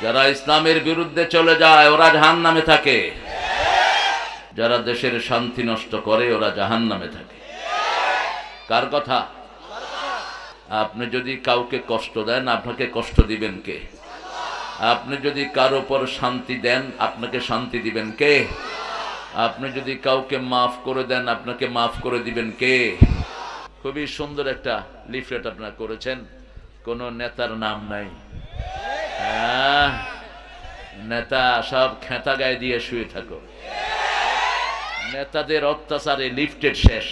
যারা ইসলামের বিরুদ্ধে চলে যায় ওরা জাহান্নামে থাকে, যারা দেশের শান্তি নষ্ট করে ওরা জাহান্নামে থাকে। কার কথা? আপনি যদি কাউকে কষ্ট দেন আপনাকে কষ্ট দিবেন কে? আপনি যদি কার উপর শান্তি দেন আপনাকে শান্তি দিবেন কে? আপনি যদি কাউকে মাফ করে দেন আপনাকে মাফ করে দিবেন কে? খুবই সুন্দর একটা লিফলেট আপনারা করেছেন, কোন নেতার নাম নাই। নেতা সব খেতা গায়ে দিয়ে শুয়ে থাকো। নেতাদের অত্যাচারে লিফটেড শেষ।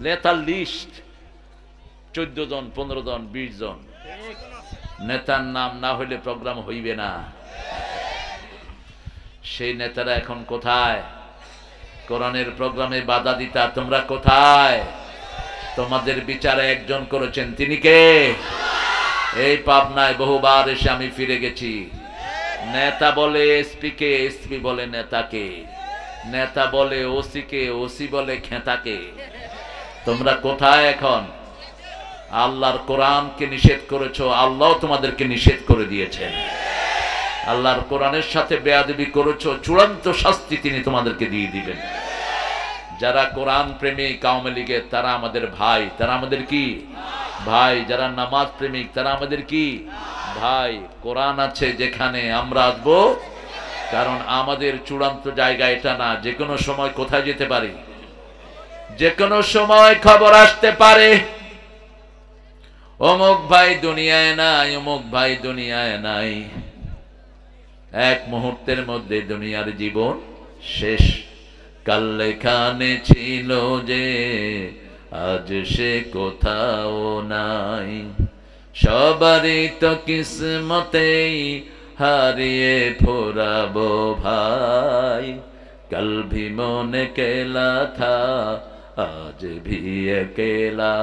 নেতার লিস্ট 14 জন, 15 জন, 20 জন। নেতার নাম না হইলে প্রোগ্রাম হইবে না। সেই নেতারা এখন কোথায়? কোরআনের প্রোগ্রামে বাধা দিতা তোমরা কোথায়? তোমাদের বিচারে একজন করেছেন, তিনি কে? এই পাবনায় বহুবার এসে আমি ফিরে গেছি। নেতা বলে এসপি কে, এসপি বলে নেতাকে, নেতা বলে ওসি কে, ওসি বলে খেতাকে। তোমরা কোথায় এখন? আল্লাহর কোরআনকে নিষেধ করেছো, আল্লাহ তোমাদেরকে নিষেধ করে দিয়েছেন। আল্লাহর কোরআনের সাথে বেয়াদবি করেছো, চূড়ান্ত শাস্তি তিনি তোমাদেরকে দিয়ে দিবেন। যারা কোরআন প্রেমিক আওয়ামী লীগের তারা আমাদের ভাই, তারা আমাদের কি ভাই। যারা নামাজ প্রেমিক তারা আমাদের কি ভাই। কোরআন আছে যেখানে আমরা আসবো, কারণ আমাদের চূড়ান্ত জায়গা এটা না। যে কোনো সময় কোথায় যেতে পারি, যে কোনো সময় খবর আসতে পারে অমুক ভাই দুনিয়ায় নাই, অমুক ভাই দুনিয়ায় নাই। এক মুহূর্তের মধ্যে দুনিয়ার জীবন শেষ। কাল লেখানে ছিল যে আজ সে কোথাও নাই। সবারই তো কিসমতেই হারিয়ে ফোরাবো ভাই। कल भी मन अकेला था आज भी अकेला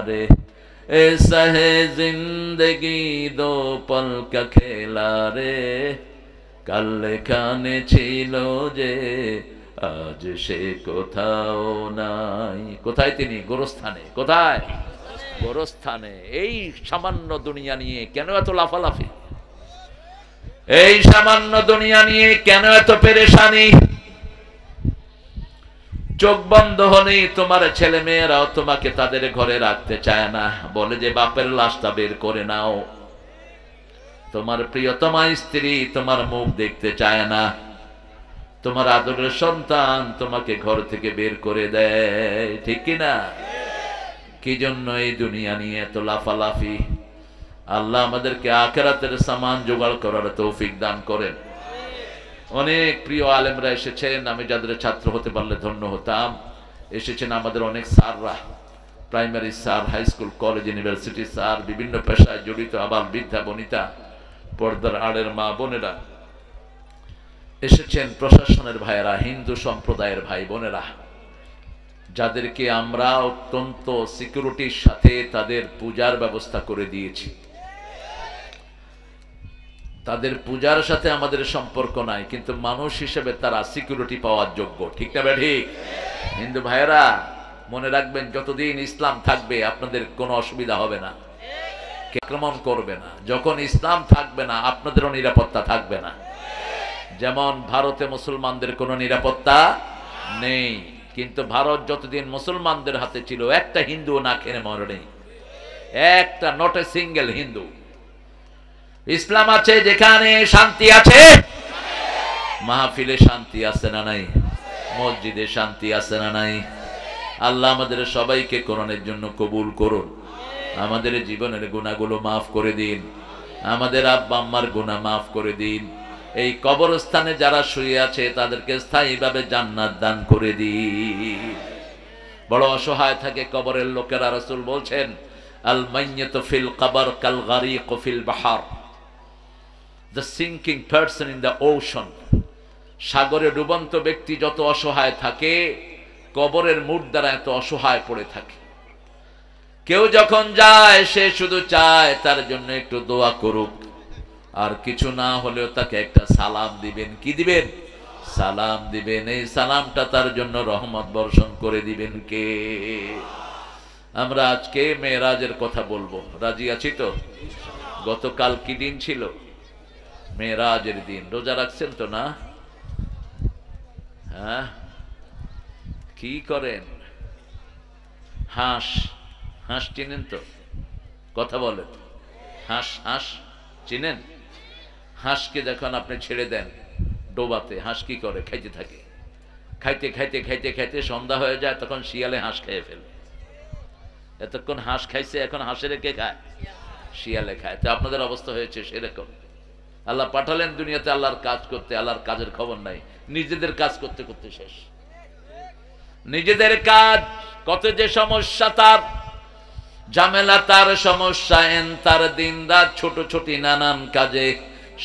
रे। ऐसा है जिंदगी दो पल का खेला रे। कल खाने छिलो जे आज से कोथाओ नाई। कोथाय तिनी? गोरस्थाने। कोथाय? गोरस्थाने। এই সামান্য দুনিয়া নিয়ে কেন এত লাফালাফি? এই সামান্য দুনিয়া নিয়ে কেন এত পেরেশানি? চোখ বন্ধ হলেই তোমার ছেলে মেয়েরাও তোমাকে তাদের ঘরে রাখতে চায় না, বলে যে বাপের লাশটা বের করে নাও। তোমার প্রিয়তমা স্ত্রী তোমার মুখ দেখতে চায় না, তোমার আদরের সন্তান তোমাকে ঘর থেকে বের করে দেয়, ঠিক কি না? কি জন্য এই দুনিয়া নিয়ে এত লাফালাফি? আল্লাহ আমাদেরকে আখিরাতের সামান জোগাড় করার তৌফিক দান করেন। অনেক প্রিয় আলেমরা এসেছেন, আমি যাদের ছাত্র হতে পারলে ধন্য হতাম। এসেছেন আমাদের অনেক স্যাররা, primary sir, high school, college, university sir, বিভিন্ন পেশায় জড়িত আবার বৃদ্ধা বনিতা, পর্দার আড়ের মা বোনেরা এসেছেন, প্রশাসনের ভাইয়েরা, হিন্দু সম্প্রদায়ের ভাই বোনেরা, যাদেরকে আমরা অত্যন্ত সিকিউরিটির সাথে তাদের পূজার ব্যবস্থা করে দিয়েছি। তাদের পূজার সাথে আমাদের সম্পর্ক নাই, কিন্তু মানুষ হিসেবে তারা সিকিউরিটি পাওয়ার যোগ্য, ঠিক না ঠিক? হিন্দু ভাইয়েরা মনে রাখবেন, যতদিন ইসলাম থাকবে আপনাদের কোনো অসুবিধা হবে না, আক্রমণ করবে না। যখন ইসলাম থাকবে না আপনাদেরও নিরাপত্তা থাকবে না। যেমন ভারতে মুসলমানদের কোনো নিরাপত্তা নেই, কিন্তু ভারত যতদিন মুসলমানদের হাতে ছিল একটা হিন্দু না খেয়ে মরে নেই, একটা, নট এ সিঙ্গেল হিন্দু। ইসলাম আছে যেখানে শান্তি আছে, মাহফিলে শান্তি আছে না নাই? মসজিদে শান্তি আছে না নাই? আল্লাহ আমাদের সবাইকে কোরআনের জন্য কবুল করুন। আমাদের জীবনের গুনাহগুলো মাফ করে দিন, আমাদের আব্বা আম্মার গুনাহ মাফ করে দিন। এই কবরস্থানে যারা শুয়ে আছে তাদেরকে স্থায়ীভাবে জান্নাত দান করে দিন। বড় অসহায় থাকে কবরের লোকেরা। রাসূল বলছেন, আল মাইয়াতু ফিল কবর কাল গারিক feel বাহর। The sinking person in the ocean. সাগরে ডুবন্ত ব্যক্তি যত অসহায় থাকে, কবরের মুর্দারা এত অসহায় পড়ে থাকে। কেউ যখন যায় সে শুধু চায় তার জন্য একটু দোয়া করুক, আর কিছু না হলেও তাকে একটা সালাম দিবেন। কি দিবেন? সালাম দিবেন। এই সালামটা তার জন্য রহমত বর্ষণ করে দিবেন কে? আমরা আজকে মেরাজের কথা বলবো, রাজি আছি তো? গতকাল কি দিন ছিল? মেরাজের দিন। রোজা রাখছেন তো না? হ্যাঁ, কি করেন? হাঁস, হাঁস চিনেন তো? কথা বলেন। হাঁস, হাঁস চিনেন? হাঁসকে যখন আপনি ছেড়ে দেন ডোবাতে, হাঁস কি করে? খাইতে থাকে। খাইতে খাইতে খাইতে খাইতে সন্ধ্যা হয়ে যায়, তখন শিয়ালে হাঁস খেয়ে ফেলে। এতক্ষণ হাঁস খাইছে, এখন হাঁসের কে খায়? শিয়ালে খায়। তো আপনাদের অবস্থা হয়েছে সেরকম। আল্লাহ পাঠালেন দুনিয়াতে আল্লাহর কাজ করতে, আল্লাহর কাজের খবর নাই। নিজেদের কাজ করতে করতে শেষ। নিজেদের কাজ কত যে সমস্যা, তার ঝামেলা, তার সমস্যা, তার দিন রাত ছোট ছোট নানান কাজে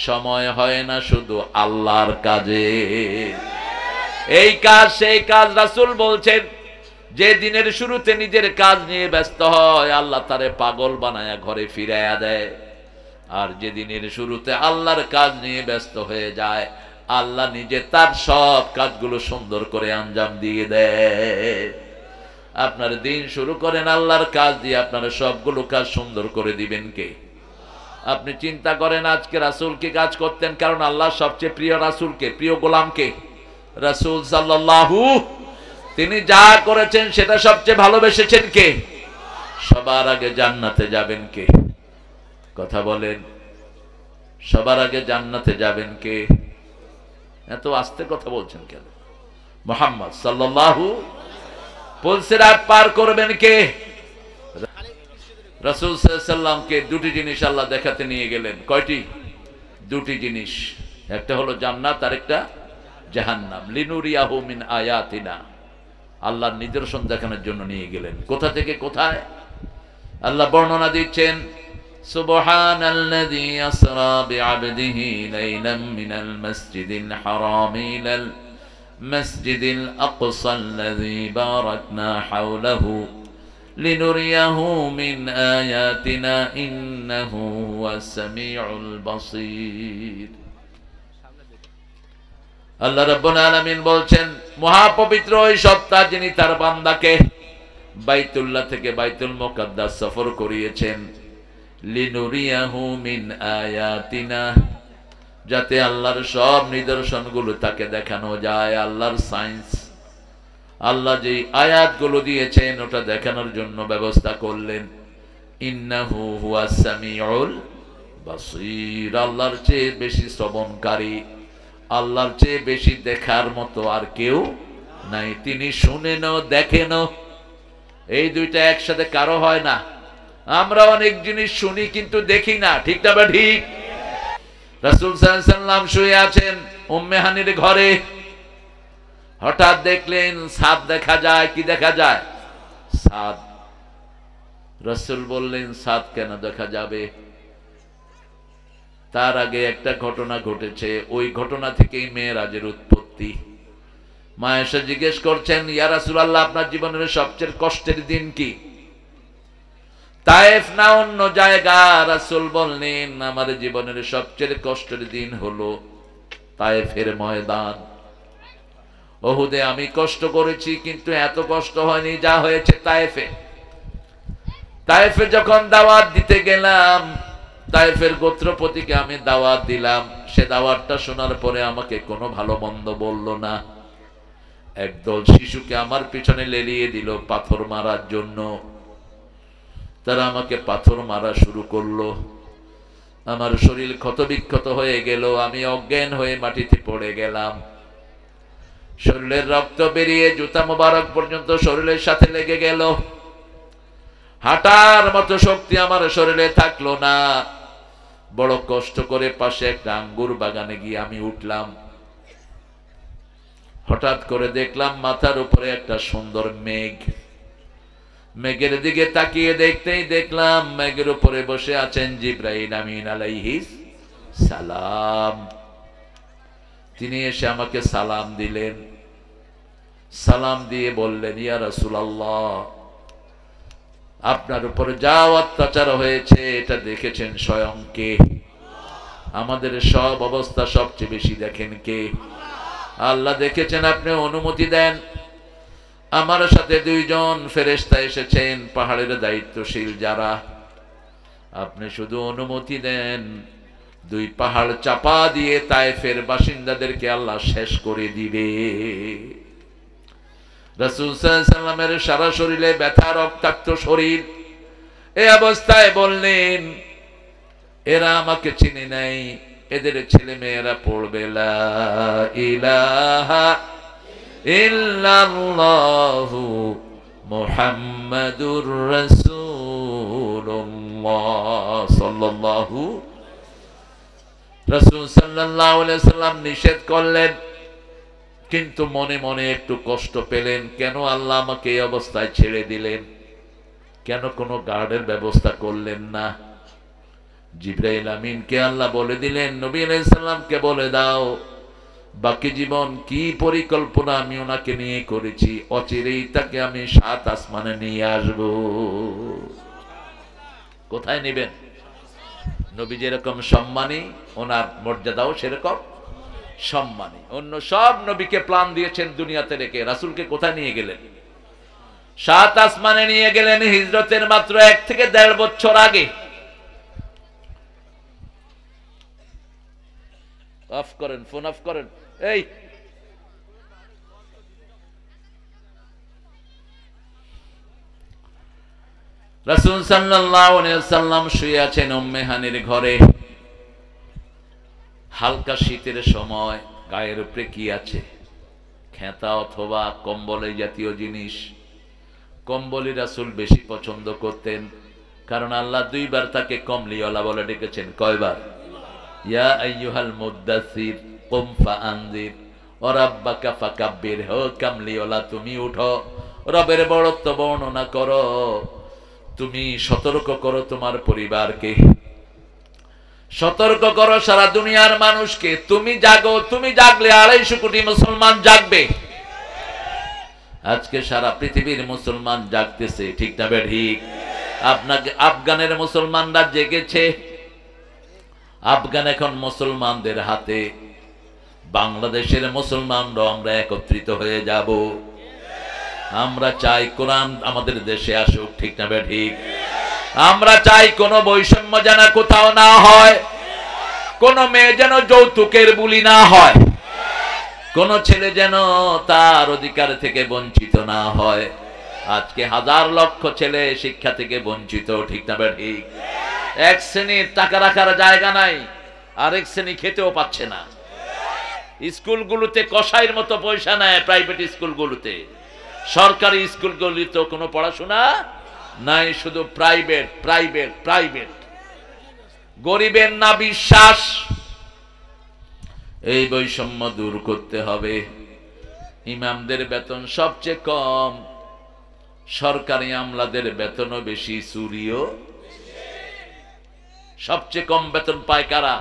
সময় হয় না শুধু আল্লাহর কাজে। এই কাজ সেই কাজ। রাসূল বলছেন, যে দিনের শুরুতে নিজের কাজ নিয়ে ব্যস্ত হয়, আল্লাহ তারে পাগল বানায়া ঘরে ফিরাইয়া দেয়। আর যে দিনের শুরুতে আল্লাহর কাজ নিয়ে ব্যস্ত হয়ে যায়, আল্লাহ নিজে তার সব কাজগুলো সুন্দর করে আঞ্জাম দিয়ে দেয়। আপনার দিন শুরু করেন আল্লাহর কাজ দিয়ে, আপনার সবগুলো কাজ সুন্দর করে দিবেন কে? আপনি চিন্তা করেন, আজকে রাসূল কি কাজ করতেন? কারণ আল্লাহ সবচেয়ে প্রিয় রাসূলকে, প্রিয় গোলামকে? রাসূল সাল্লাল্লাহু, তিনি যা করেছেন সেটা সবচেয়ে ভালোবেসেছেন কে? সবার আগে জান্নাতে যাবেন কে? কথা বলেন। সবার আগে জান্নাতে যাবেন কে? এত আস্তে কথা বলছেন কেন? মুহাম্মদ সাল্লাল্লাহু। পুলসিরাত পার করবেন কে? রাসূল সাল্লাল্লাহু আলাইহি সাল্লামকে দুটি জিনিস আল্লাহ দেখাতে নিয়ে গেলেন। কয়টি? দুটি জিনিস। একটা হলো জান্নাত, আর একটা জাহান্নাম। লিনুরিয়াহু মিন আয়াতিনা, আল্লাহর নিদর্শন দেখানোর জন্য নিয়ে গেলেন। কোথা থেকে কোথায়? আল্লাহ বর্ণনা দিচ্ছেন, সুবহানাল্লাযী আসরা বিআবদিহি লাইলাম মিনাল মাসজিদিল হারাম ইলাল মাসজিদিল আকসাল্লাযী বারাকনা হাওলাহু লিনুরিয়াহু মিন আয়াতিনা ইন্নাহু হুয়াস সামিউল বাসীর। আল্লাহ রাব্বুল আলামিন বলছেন, মহাপবিত্র ওই সত্তা যিনি তার বান্দাকে বাইতুল্লাহ থেকে বাইতুল মুকাদ্দাস সফর করিয়েছেন, লিনুরিয়াহু মিন আয়াতিনা, যাতে আল্লাহর সব নিদর্শনগুলো তাকে দেখানো যায়। আল্লাহর সায়েন্স, আল্লাহ যে আয়াতগুলো দিয়েছেন ওটা দেখানোর জন্য ব্যবস্থা করলেন। ইন্নাহু হুয়াস সামিউল বাসীর, আল্লাহর চেয়ে বেশি শ্রবণকারী, আল্লাহর চেয়ে বেশি দেখার মতো আর কেউ নাই। তিনি শুনেনও দেখেনও, এই দুইটা একসাথে কারো হয় না। আমরা অনেক জিনিস শুনি কিন্তু দেখি না, ঠিক না? ঠিক। রাসূল সাল্লাল্লাহু আলাইহি সাল্লাম শুয়ে আছেন উম্মে হানির ঘরে, হঠাৎ দেখলেন ছাদ দেখা যায়। কি দেখা যায়? ছাদ। রাসূল বললেন, ছাদ কেন দেখা যাবে? তার আগে একটা ঘটনা ঘটেছে, ওই ঘটনা থেকেই মেরাজের উৎপত্তি। মা আয়েশা জিজ্ঞেস করছেন, ইয়া রাসূলুল্লাহ, আপনার জীবনের সবচেয়ে কষ্টের দিন কি? তায়েফ না অন্য জায়গা? রাসূল বললেন, আমার জীবনের সবচেয়ে কষ্টের দিন হলো তায়েফের ময়দান। উহুদে আমি কষ্ট করেছি, কিন্তু এত কষ্ট হয়নি যা হয়েছে তায়েফে। তায়েফে যখন দাওয়াত দিতে গেলাম, তায়েফের গোত্রপতিকে আমি দাওয়াত দিলাম, সে দাওয়াতটা শোনার পরে আমাকে কোনো ভালো মন্দ বলল না। একদল শিশুকে আমার পিছনে লেলিয়ে দিল পাথর মারার জন্য। তারা আমাকে পাথর মারা শুরু করলো। আমার শরীর ক্ষতবিক্ষত হয়ে গেল, আমি অজ্ঞান হয়ে মাটিতে পড়ে গেলাম। শরীরের রক্ত বেরিয়ে জুতা মোবারক পর্যন্ত শরীরের সাথে লেগে গেল। হাঁটার মতো শক্তি আমার শরীরে থাকলো না। বড় কষ্ট করে পাশে একটা আঙ্গুর বাগানে গিয়ে আমি উঠলাম। হঠাৎ করে দেখলাম মাথার উপরে একটা সুন্দর মেঘ। মেঘের দিকে তাকিয়ে দেখতেই দেখলাম মেঘের উপরে বসে আছেন জিবরাইল আমিন আলাইহিস সালাম। তিনি এসে আমাকে সালাম দিলেন। সালাম দিয়ে বললেন, ইয়া রাসূলুল্লাহ, আপনার উপরে যা অত্যাচার হয়েছে এটা দেখেছেন স্বয়ং কে? আমাদের সব অবস্থা সবচেয়ে বেশি দেখেন কে? আল্লাহ দেখেছেন। আপনি অনুমতি দেন, আমার সাথে দুইজন ফেরেশতা এসেছেন, পাহাড়ের দায়িত্বশীল যারা। আপনি শুধু অনুমতি দেন, দুই পাহাড় চাপা দিয়ে তায়েফের বাসিন্দাদেরকে আল্লাহ শেষ করে দিবে। রাসূল সাল্লাল্লাহু আলাইহি সাল্লামের সারা শরীরে ব্যথা, রক্তাক্ত শরীর। এই অবস্থায় বললেন, এরা আমাকে চিনে নাই, এদের ছেলে মেয়েরা পড়বে লা ইলাহা ইল্লাল্লাহু মুহাম্মাদুর রাসূলুল্লাহ সাল্লাল্লাহু। রাসূল সাল্লাল্লাহু আলাইহি সাল্লাম নিষেধ করলেন, কিন্তু মনে মনে একটু কষ্ট পেলেন, কেন আল্লাহ আমাকে এই অবস্থায় ছেড়ে দিলেন, কেন কোনো গার্ডের ব্যবস্থা করলেন না। জিবরাইল আমিনকে আল্লাহ বলে দিলেন, নবী আলাইহিস সালামকে বলে দাও বাকি জীবন কি পরিকল্পনা আমি ওনাকে নিয়ে করেছি, অচিরেই তাকে আমি 7 আসমানে নিয়ে আসব। কোথায় নেবেন? নবী যেরকম সম্মানী, ওনার মর্যাদাও সেরকম সম্মানী। অন্য সব নবীকে প্ল্যান দিয়েছেন দুনিয়াতে রেখে, রাসূলকে কোথায় নিয়ে গেলেন? 7 আসমানে নিয়ে গেলেন হিজরতের মাত্র 1 থেকে 1.5 বছর আগে। অফ করেন, ফোন অফ করেন। এই রাসূল সাল্লাল্লাহু আলাইহি ওয়াসাল্লাম শুয়ে আছেন উম্মে হানির ঘরে। হালকা শীতের সময়, গায়ের উপরে কি আছে? খেতা অথবা কম্বল জাতীয় জিনিস। কম্বলই রাসূল বেশি পছন্দ করতেন, কারণ আল্লাহ 2 বার তাকে কমলিওয়ালা বলে ডেকেছেন। কয়বার? ইয়া আইয়ুহাল মুদ্দাসির কুম ফাআনজির ওয়া রাব্বাকা ফাকাব্বির। হো কমলিওয়ালা, তুমি উঠো, রবের বড়ত্ব বর্ণনা করো, তুমি সতর্ক করো তোমার পরিবারকে, সতর্ক করো সারা দুনিয়ার মানুষকে। তুমি জাগো, তুমি জাগলে 250 কোটি মুসলমান জাগবে। আজকে সারা পৃথিবীর মুসলমান জাগতেছে, ঠিক না বে ঠিক? আপনাকে আফগানের মুসলমানরা জেগেছে। আফগান এখন মুসলমানদের হাতে। বাংলাদেশের মুসলমানরাও আমরা একত্রিত হয়ে যাব। আমরা চাই কোরআন আমাদের দেশে আসুক, ঠিক না বে ঠিক? আমরা চাই কোনো বৈষম্য যেন কোথাও না হয়, কোন মেয়ে যেন যৌতুকের বুলি না হয়, কোন ছেলে যেন তার অধিকার থেকে বঞ্চিত না হয়। আজকে 1000 লক্ষ ছেলে শিক্ষা থেকে বঞ্চিত, ঠিক না বে ঠিক? এক শ্রেণীর টাকা রাখার জায়গা নাই, আরেক শ্রেণী খেতেও পাচ্ছে না। স্কুলগুলোতে কসাইয়ের মতো পয়সা নেয়, প্রাইভেট স্কুলগুলোতে। সরকারি স্কুলগুলোতে কোনো পড়াশোনা নাই, শুধু প্রাইভেট প্রাইভেট প্রাইভেট। গরিবের না বিশ্বাস। এই বৈষম্য দূর করতে হবে। ইমামদের বেতন সবচেয়ে কম, সরকারি আমলাদের বেতনও বেশি, চুরিও। সবচেয়ে কম বেতন পায় কারা?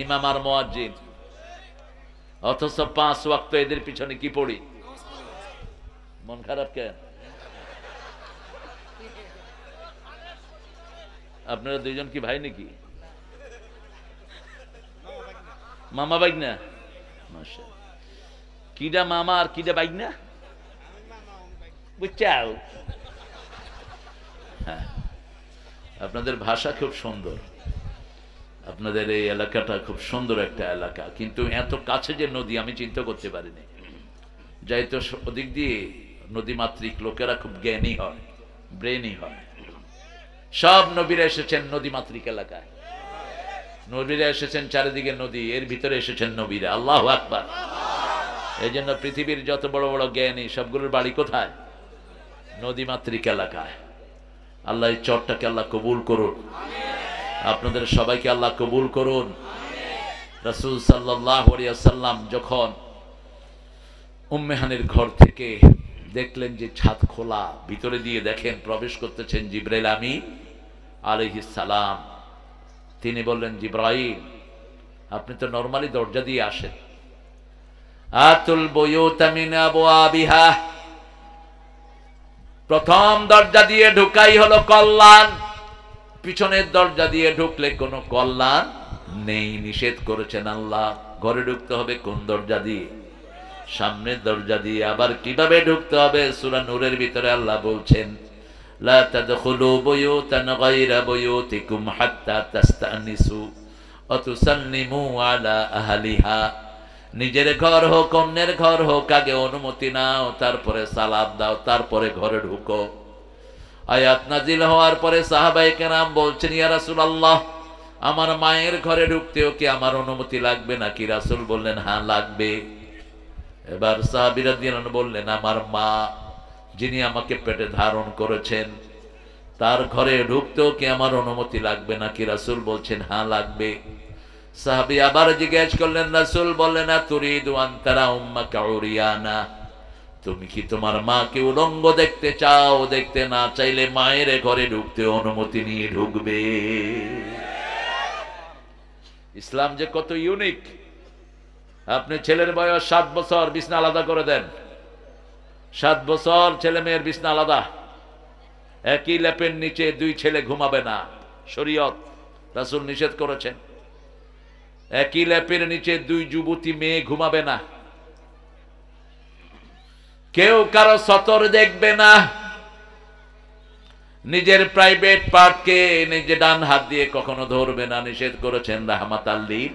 ইমাম আর মুয়াজ্জিন। অথচ 5 ওয়াক্ত এদের পিছনে কি পড়ি? মন খারাপ কেন? আপনারা 2 জন কি ভাই নাকি? মামা বাইগনা? মাশাআল্লাহ। কিডা মামা আর কিডা বাইগনা? বুঝছাও? হ্যাঁ, আপনাদের ভাষা খুব সুন্দর, আপনাদের এই এলাকাটা খুব সুন্দর একটা এলাকা, কিন্তু এত কাছে যে নদী আমি চিন্তা করতে পারিনি। যাই তো ওদিক দিয়ে নদীমাতৃক লোকেরা খুব জ্ঞানী হয়, ব্রেনি হয়। সব নবীরা এসেছেন নদীমাতৃক এলাকায়, নবীরা এসেছেন চারিদিকে নদী, এর ভিতরে এসেছেন নবীরা। আল্লাহু আকবার। এই জন্য পৃথিবীর যত বড় বড় জ্ঞানী সবগুলোর বাড়ি কোথায়? নদীমাতৃক এলাকায়। আল্লাহ এই চরটাকে আল্লাহ কবুল করুন, আপনাদের সবাইকে আল্লাহ কবুল করুন। রাসূল সাল্লাল্লাহু আলাইহি ওয়াসাল্লাম যখন উম্মে হানির ঘর থেকে দেখলেন যে ছাদ খোলা, ভিতরে দিয়ে দেখেন প্রবেশ করতেছেন জিবরাইল আমিন আলাইহিস সালাম। তিনি বললেন, জিবরাইল আপনি তো নরমালি দরজা দিয়ে আসেন, আতুল বুয়ুতা মিন আবওয়াবিহা, প্রথম দরজা দিয়ে ঢুকাই হলো কল্যাণ, পিছনের দরজা দিয়ে ঢুকলে কোনো কল্যাণ নেই। নিষেধ করেছেন আল্লাহ। ঘরে ঢুকতে হবে কোন দরজা দিয়ে? সামনের দরজা দিয়ে। আবার কিভাবে ঢুকতে হবে? সূরা নূরের ভিতরে আল্লাহ বলছেন, লা তাদখুলু বুয়ুতান গায়রা বুয়ুতিকুম হাত্তা তাস্তানিসু অতুসাল্লিমু আলা আহলিহা, নিজের ঘর হোক অন্যের ঘর হোক আগে অনুমতি নাও, তারপরে সালাম দাও, তারপরে ঘরে ঢুকো। আয়াত নাজিল হওয়ার পরে সাহাবায়ে কেরাম বলছেন, ইয়া রাসূলুল্লাহ, আমার মায়ের ঘরে ঢুকতেও কি আমার অনুমতি লাগবে নাকি? রাসূল বললেন, হ্যাঁ লাগবে। এবার সাহাবী রাদিয়াল্লাহু আনহু বললেন, আমার মা যিনি আমাকে পেটে ধারণ করেছেন তার ঘরে ঢুকতেও কি আমার অনুমতি লাগবে নাকি? রাসূল বলছেন, হ্যাঁ লাগবে। সাহাবী আবার জিজ্ঞেস করলেন, রাসূল বললেন, তুরিদু আন তারা উম্মাকা উরিয়ানা, তুমি কি তোমার মাকে উলঙ্গ দেখতে চাও? দেখতে না চাইলে মায়ের ঘরে ঢুকতে অনুমতি নিয়ে ঢুকবে। ইসলাম যে কত ইউনিক। আপনি ছেলের বয়স 7 বছর, বিছনা আলাদা করে দেন। 7 বছর ছেলে মেয়ের বিছনা আলাদা, একই লেপের নিচে 2 ছেলে ঘুমাবে না, শরীয়ত রাসূল নিষেধ করেছেন। একই লেপের নিচে 2 যুবতী মেয়ে ঘুমাবে না, কেউ কারো সতর দেখবে না, নিজের প্রাইভেট পার্টকে নিজে ডান হাত দিয়ে কখনো ধরবে না, নিষেধ করেছেন রাহমাতাল লিল।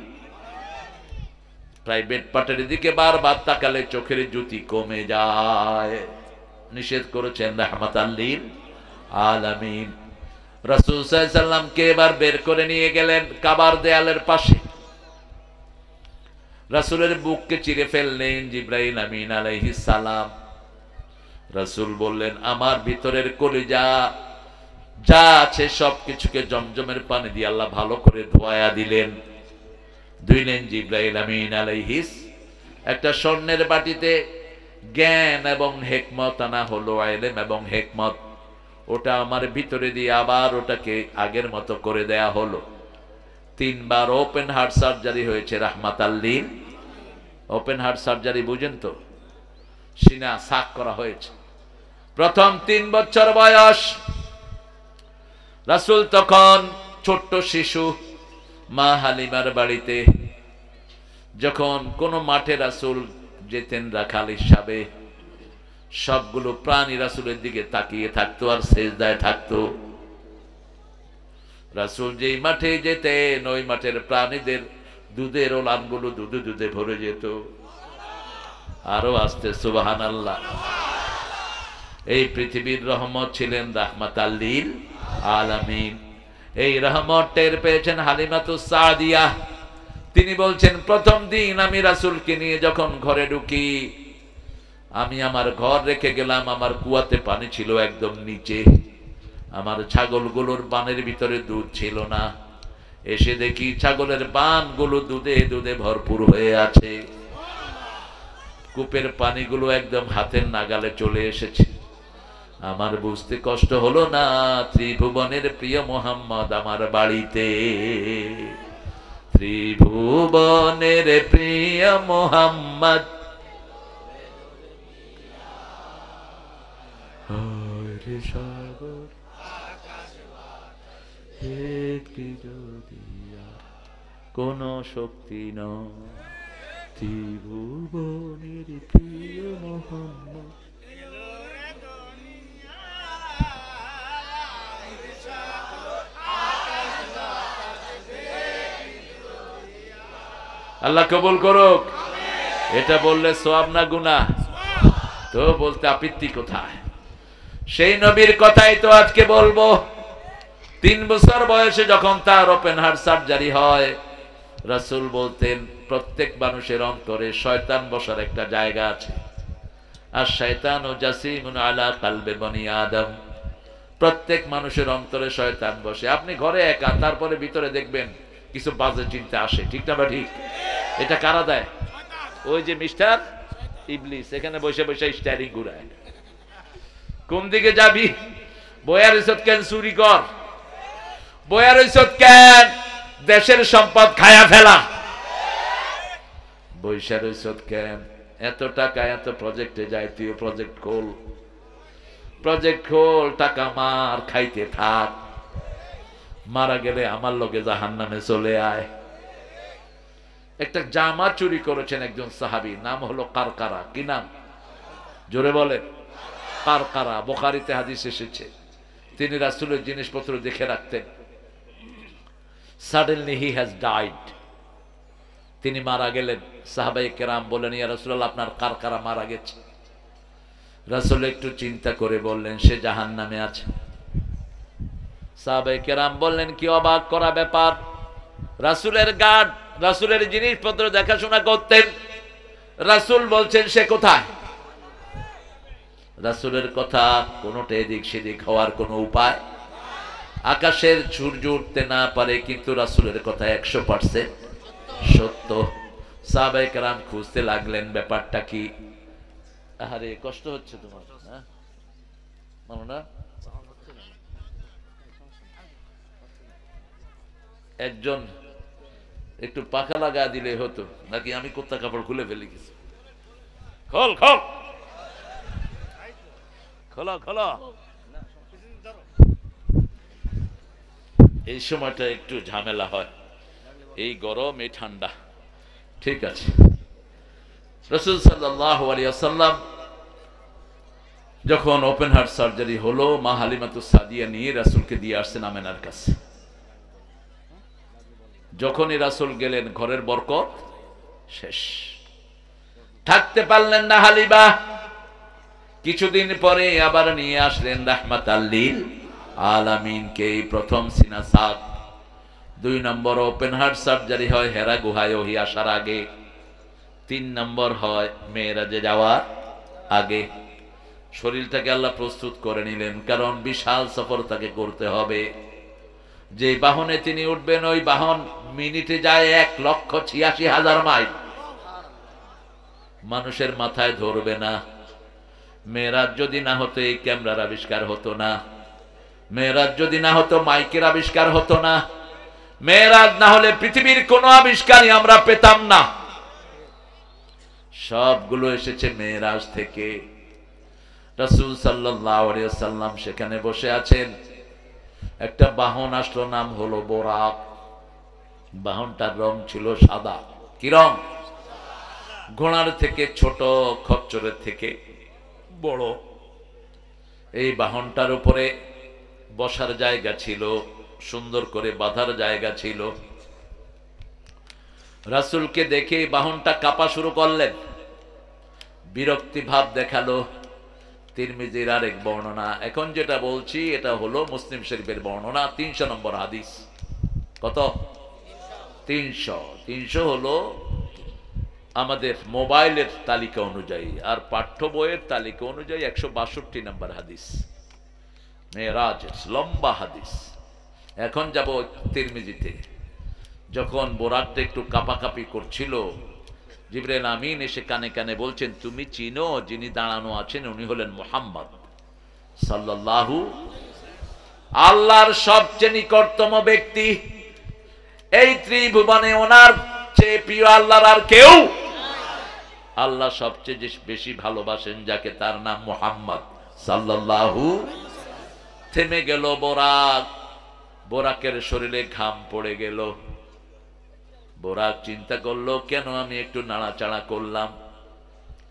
প্রাইভেট পার্টের দিকে বারবার তাকালে চোখের জ্যোতি কমে যায়, নিষেধ করেছেন রাহমাতাল লিল আলামিন। রাসূল সাল্লাল্লাহু আলাইহি সাল্লামকে এবার বের করে নিয়ে গেলেন কাবার দেয়ালের পাশে, রাসূলের বুককে চিরে ফেললেন জিবরাইল আমিন আলাইহিস সালাম। রাসূল বললেন, আমার ভিতরের কলিজা যা আছে সবকিছুকে জমজমের পানি দিয়ে আল্লাহ ভালো করে ধোয়া দিলেন, ধুইলেন জিবরাইল আমিন আলাইহিস। একটা স্বর্ণের বাটিতে জ্ঞান এবং হিকমত আনা হলো, ইলম এবং হিকমত, ওটা আমার ভিতরে দিয়ে আবার ওটাকে আগের মতো করে দেয়া হলো। 3 বার ওপেন হার্ট সার্জারি হয়েছে রাহমাতাল লিল। ওপেন হার্ট সার্জারি বুঝেন তো? সিনা সাক করা হয়েছে। প্রথম 3 বছর বয়স, রাসূল তখন ছোট্ট শিশু, মা হালিমার বাড়িতে। যখন কোন মাঠে রাসূল যেতেন রাখাল হিসাবে, সবগুলো প্রাণী রাসূলের দিকে তাকিয়ে থাকতো আর সেজদায় থাকতো। রাসূল যেই মাঠে যেতেন ওই মাঠের প্রাণীদের দুধের ওলানগুলো দুধে দুধে ভরে যেত। আরো আসতে সুবহানাল্লাহ। এই পৃথিবীর রহমত ছিলেন রাহমাতাল লিল আলামিন। এই রহমত টের পেয়েছেন হালিমাতুস সাদিয়া। তিনি বলছেন, প্রথম দিন আমি রাসূলকে নিয়ে যখন ঘরে ঢুকি, আমি আমার ঘর রেখে গেলাম, আমার কুয়াতে পানি ছিল একদম নিচে, আমার ছাগলগুলোর বানের ভিতরে দুধ ছিল না। এসে দেখি ছাগলের বানগুলো দুধে দুধে ভরপুর হয়ে আছে, কূপের পানিগুলো একদম হাতের নাগালে চলে এসেছে। আমার বুঝতে কষ্ট হলো না, ত্রিভুবনের প্রিয় মুহাম্মদ আমার বাড়িতে, ত্রিভুবনের প্রিয় মুহাম্মদ। কোন শক্তি নয়, ত্রিভুবনের প্রিয় মুহাম্মদ। আল্লাহ কবুল করুক। এটা বললে সওয়াব না গুনাহ? তো বলতে আপত্তি কোথায়? সেই নবীর কথাই তো আজকে বলবো। 3 বছর বয়সে যখন তার ওপেন হার্ট সার্জারি হয়, রাসূল বলতেন, প্রত্যেক মানুষের অন্তরে শয়তান বসার একটা জায়গা আছে। আর শয়তানু জাসিমুন আলা কলবে বনি আদম। প্রত্যেক মানুষের অন্তরে শয়তান বসে। আপনি ঘরে একা, তারপরে ভিতরে দেখবেন কিছু বাজে চিন্তা আসে, ঠিক না? বা ঠিক? এটা কারা দেয়? ওই যে মিস্টার ইবলিস এখানে বসে বসে স্টারিং ঘুরায়। কোন দিকে যাবি? বয়ার ইজ্জত কেন চুরি কর, বয়ার ইজ্জত কেন দেশের সম্পদ খায়া ফেলা, বৈশার ইজ্জত কেন এত টাকা এত প্রজেক্টে যায়, তুই প্রজেক্ট খোল, প্রজেক্ট খোল, টাকা মার, খাইতে থাক, মারা গেলে আমার লগে জাহান্নামে চলে আয়। একটা জামা চুরি করেছেন একজন সাহাবী, নাম হলো কারকারা। কি নাম? জোরে বলেন। কারকারা, বুখারীতে হাদিস এসেছে। তিনি রাসূলের জিনিসপত্র দেখে রাখতেন। Suddenly he has died. তিনি মারা গেলেন। সাহাবায়ে কেরাম বললেন, ইয়া রাসূলুল্লাহ, আপনার কার কারা মারা গেছে? রাসূল একটু চিন্তা করে বললেন, সে জাহান্নামে আছে। সাহাবায়ে কেরাম বললেন, কি অবাক করা ব্যাপার! রাসূলের গার্ড, রাসূলের জিনিসপত্র দেখাশোনা করতেন, রাসূল বলছেন সে কোথায়? রাসূলের কথা কোনোটা এদিক সেদিক হওয়ার কোনো উপায়? আকাশের সূর্য উঠতে না পারে, কিন্তু রাসূলের কথা 100% সত্য। সাহাবায়ে কেরাম খুঁজতে লাগলেন ব্যাপারটা কি। আরে কষ্ট হচ্ছে তোমার, হ্যাঁ মানো না? একজন একটু পাখা লাগা দিলে হতো নাকি? আমি কুত্তা কাপড় খুলে ফেলে গেছি। খোল খোল খোলা খোলা। এই সময়টা একটু ঝামেলা হয়, এই গরম এই ঠান্ডা। ঠিক আছে। রাসূল সাল্লাল্লাহু আলাইহি ওয়াসাল্লাম যখন ওপেন হার্ট সার্জারি হলো, মা হালিমাতুস সাদিয়া নিয়ে রাসূলকে দিয়ে আসছেন আমেনার কাছে। যখনই রাসূল গেলেন, ঘরের বরকত শেষ, থাকতে পারলেন না হালিমা। কিছুদিন পরে আবার নিয়ে আসলেন রাহমাতাল লিল আলামিনকে। এই প্রথম সিনা সাক। 2 নম্বর ওপেন হার্ট সার্জারি হয় হেরা গুহায় ওহী আসার আগে। 3 নম্বর হয় মেরাজে যাওয়ার আগে। শরীরটাকে আল্লাহ প্রস্তুত করে নিলেন, কারণ বিশাল সফর তাকে করতে হবে। যে বাহনে তিনি উঠবেন, ওই বাহন মিনিটে যায় 1,86,000 মাইল। মানুষের মাথায় ধরবে না। মেরাজ যদি না হতো এই ক্যামেরার আবিষ্কার হতো না। মেরাজ যদি না হতো মাইকের আবিষ্কার হতো না। মেরাজ না হলে পৃথিবীর কোনো আবিষ্কারই আমরা পেতাম না। সবগুলো এসেছে মেরাজ থেকে। রাসূল সাল্লাল্লাহু আলাইহি ওয়াসাল্লাম সেখানে বসে আছেন। একটা বাহন আসলো, নাম হলো বোরাক। বাহনটার রং ছিল সাদা। কি রং? ঘোড়ার থেকে ছোট, খচ্চরের থেকে বড়। এই বাহনটার উপরে বসার জায়গা ছিল, সুন্দর করে বাঁধার জায়গা ছিল। রাসূলকে দেখে বাহনটা কাঁপা শুরু করলেন, বিরক্তি ভাব দেখালো। তিরমিজির আরেক বর্ণনা, এখন যেটা বলছি এটা হলো মুসলিম শরীফের বর্ণনা, 300 নম্বর হাদিস। কত? 300। 300 হলো আমাদের মোবাইলের তালিকা অনুযায়ী, আর পাঠ্য বইয়ের তালিকা অনুযায়ী 162 নম্বর হাদিস। মেরাজের লম্বা হাদিস। এখন যাব তিরমিজিতে। যখন বোরাকটা একটু কাঁপাকাঁপি করছিল, জিবরাইল আমিন এসে কানে কানে বলছেন, তুমি চিনো যিনি দাঁড়ানো আছেন উনি হলেন মুহাম্মদ সাল্লাল্লাহু, আল্লাহর সবচেয়ে নিকটতম ব্যক্তি। এই ত্রিভুবনে ওনার চেয়ে প্রিয় আল্লাহর আর কেউ। আল্লাহ সবচেয়ে বেশি ভালোবাসেন যাকে, তার নাম মুহাম্মদ সাল্লাল্লাহু। থেমে গেল বোরাক। বোরাকের শরীরে ঘাম পড়ে গেল। বোরাক চিন্তা করলো, কেন আমি একটু নাড়াচাড়া করলাম?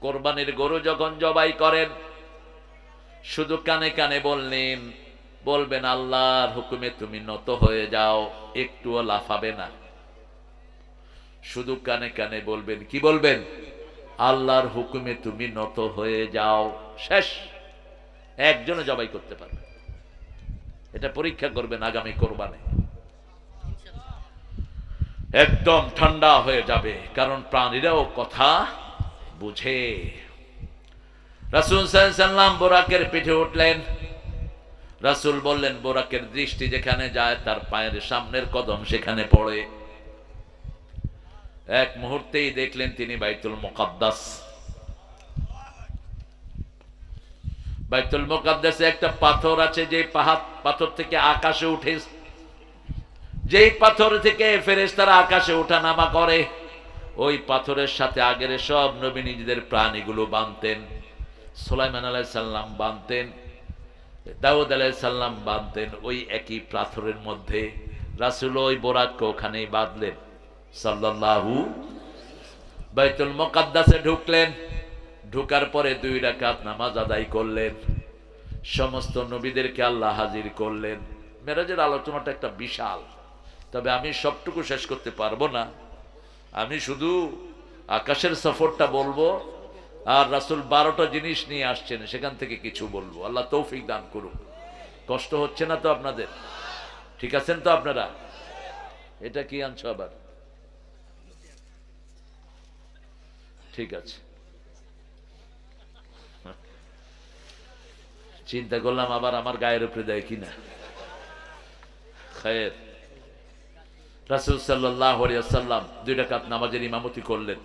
কোরবানির গরু যখন জবাই করেন, শুধু কানে কানে বলবেন আল্লাহর হুকুমে তুমি নত হয়ে যাও, একটুও লাফাবে না। শুধু কানে কানে বলবেন, কি বলবেন? আল্লাহর হুকুমে তুমি নত হয়ে যাও। শেষ। একজনে জবাই করতে পারবে। এটা পরীক্ষা করবেন আগামী কোরবানি। একদম ঠান্ডা হয়ে যাবে, কারণ প্রাণীরাও কথা বুঝে। রাসূল সাল্লাল্লাহু আলাইহি ওয়াসাল্লাম বোরাকের পিঠে উঠলেন। রাসূল বললেন, বোরাকের দৃষ্টি যেখানে যায় তার পায়ের সামনের কদম সেখানে পড়ে। এক মুহূর্তেই দেখলেন তিনি বাইতুল মুকাদ্দাস। বাইতুল মুকাদ্দাসে একটা পাথর আছে, যে পাথর থেকে আকাশে উঠে, যেই পাথর থেকে ফেরেশতারা আকাশে ওঠা নামা করে, ওই পাথরের সাথে আগের সব নবী নিজেদের প্রাণীগুলো বাঁধতেন। সুলাইমান আলাইহিস সালাম বাঁধতেন, দাউদ আলাইহিস সালাম বাঁধতেন ওই একই পাথরের মধ্যে। রাসূল ওই বোরাককে ওখানেই বাঁধলেন সাল্লাল্লাহু। বাইতুল মুকাদ্দাসে ঢুকলেন। ঢুকার পরে 2 রাকাত নামাজ আদায় করলেন। সমস্ত নবীদেরকে আল্লাহ হাজির করলেন। মেরাজের আলোচনাটা একটা বিশাল, তবে আমি সবটুকু শেষ করতে পারবো না। আমি শুধু আকাশের সফরটা বলবো, আর রাসূল 12টা জিনিস নিয়ে আসছেন, সেখান থেকে কিছু বলবো। আল্লাহ তৌফিক দান করুন। কষ্ট হচ্ছে না তো আপনাদের? ঠিক আছেন তো আপনারা? এটা কি আনছো আবার? ঠিক আছে, চিন্তা করলাম আবার আমার গায়ের উপরে দেয় কিনা। খায়ের। রাসূল সাল্লাল্লাহু আলাইহি ওয়াসাল্লাম 2 রাকাত নামাজের ইমামতি করলেন।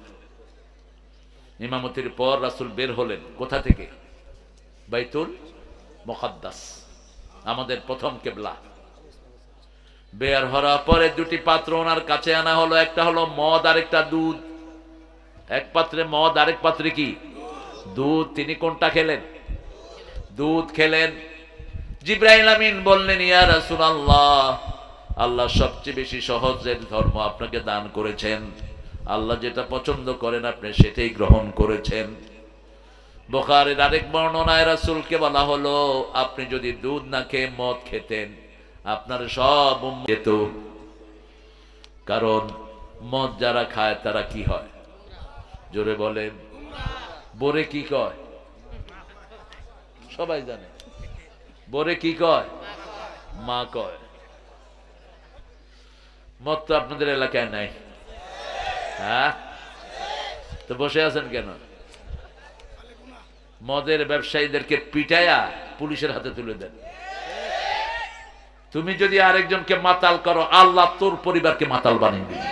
ইমামতির পর রাসূল বের হলেন কোথা থেকে? বাইতুল মুকাদ্দাস, আমাদের প্রথম কিবলা। বের হওয়ার পরে 2টি পাত্র ওনার কাছে আনা হলো, একটা হলো মদ আর একটা দুধ। এক পাত্রে মদ, আরেক পাত্রে কি? দুধ। তিনি কোনটা খেলেন? দুধ খেলেন। জিবরাইল আমিন বললেন, ইয়া রাসূলুল্লাহ, আল্লাহ সবচেয়ে বেশি সহজের ধর্ম আপনাকে দান করেছেন। আল্লাহ যেটা পছন্দ করেন আপনি সেটাই গ্রহণ করেছেন। বুখারীর আরেক বর্ণনায় রাসূলকে বলা হলো, আপনি যদি দুধ না খেয়ে মদ খেতেন আপনার সব উম্মত যেত। কারণ মদ যারা খায় তারা কি হয়? জোরে বলেন। বোরে কি কয়? সবাই জানে। বোরে কি কয়? মা কয়। মদ তো আপনাদের এলাকায় নাই। হ্যাঁ, তো বসে আছেন কেন? মদের ব্যবসায়ীদেরকে পিটায়া পুলিশের হাতে তুলে দেন। তুমি যদি আরেকজনকে মাতাল করো, আল্লাহ তোর পরিবারকে মাতাল বানিয়ে দিবে।